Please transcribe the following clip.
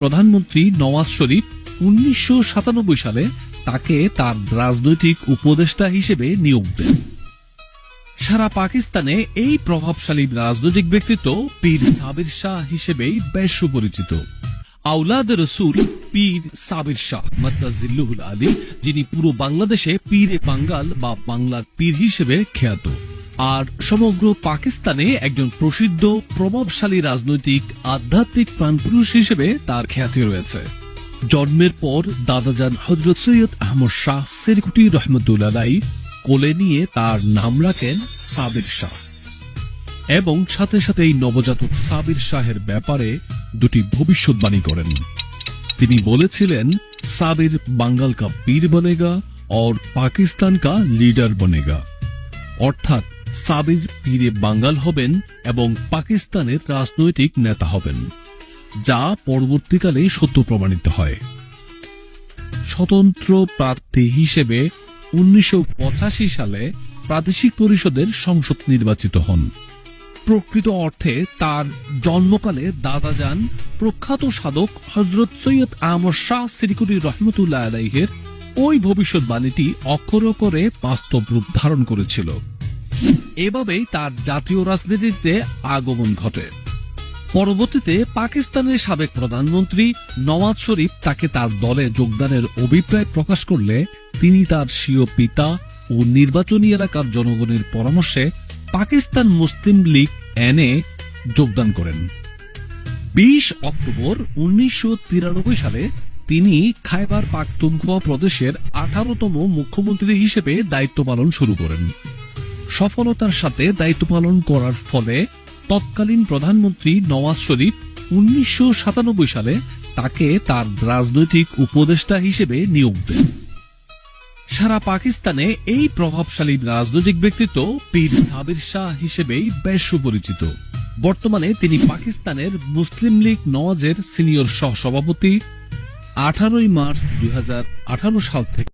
প্রধানমন্ত্রী নওয়াজ শরীফ ১৯৯৭ সালে তাকে তার রাজনৈতিক উপদেষ্টা হিসেবে নিয়োগ দেন। সারা পাকিস্তানে এই প্রভাবশালী রাজনৈতিক ব্যক্তিত্ব পীর সাবির শাহ হিসেবেই বেশ সুপরিচিত। আওলাদ রসুল পীর সাবির শাহ মাদ্দাজিল্লুহুল আলী, যিনি পুরো বাংলাদেশে পীরে বাঙ্গাল বা বাংলার পীর হিসেবে খ্যাত, আর সমগ্র পাকিস্তানে একজন প্রসিদ্ধ প্রভাবশালী রাজনৈতিক আধ্যাত্মিক প্রাণপুরুষ হিসেবে তার খ্যাতি রয়েছে। জন্মের পর দাদাজান হযরত সৈয়দ আহমদ শাহ সেরকুটি রহমতুল্লাহ আলাইহি কোলে নিয়ে তার নাম রাখেন সাবির শাহ, এবং সাথে সাথে এই নবজাতক সাবির শাহের ব্যাপারে দুটি ভবিষ্যৎবাণী করেন। তিনি বলেছিলেন, সাবির বাঙ্গাল কা পীর বনেগা और পাকিস্তান কা লিডার বনেগা, অর্থাৎ সাবির পীরে বাঙ্গাল হবেন এবং পাকিস্তানের রাজনৈতিক নেতা হবেন, যা পরবর্তীকালে সত্য প্রমাণিত হয়। স্বতন্ত্র প্রার্থী হিসেবে ১৯৮৫ সালে প্রাদেশিক পরিষদের সংসদ নির্বাচিত হন। প্রকৃত অর্থে তার জন্মকালে দাদাজান প্রখ্যাত সাধক হযরত সৈয়দ আহমদ শাহ সিরকুটি রহমতুল্লাহ আলাইহির ওই ভবিষ্যৎবাণীটি অক্ষরে অক্ষরে বাস্তব রূপ ধারণ করেছিল। এভাবেই তার জাতীয় রাজনীতিতে আগমন ঘটে। পরবর্তীতে পাকিস্তানের সাবেক প্রধানমন্ত্রী নওয়াজ শরীফ তাকে তার দলে যোগদানের অভিপ্রায় প্রকাশ করলে তিনি তার স্বীয় পিতা ও নির্বাচনী এলাকার জনগণের পরামর্শে পাকিস্তান মুসলিম লীগ এনে যোগদান করেন। ২০ অক্টোবর ১৯৯৩ সালে তিনি খাইবার পাখতুনখোয়া প্রদেশের ১৮তম মুখ্যমন্ত্রী হিসেবে দায়িত্ব পালন শুরু করেন। সফলতার সাথে দায়িত্ব পালন করার ফলে তৎকালীন প্রধানমন্ত্রী নওয়াজ শরীফ ১৯৯৭ সালে তাকে তার রাজনৈতিক উপদেষ্টা হিসেবে নিয়োগ দেন। সারা পাকিস্তানে এই প্রভাবশালী রাজনৈতিক ব্যক্তিত্ব পীর সাবির শাহ হিসেবেই বেশ সুপরিচিত। বর্তমানে তিনি পাকিস্তানের মুসলিম লীগ নওয়াজের সিনিয়র সহসভাপতি। ১৮ মার্চ ২০১৮ সাল থেকে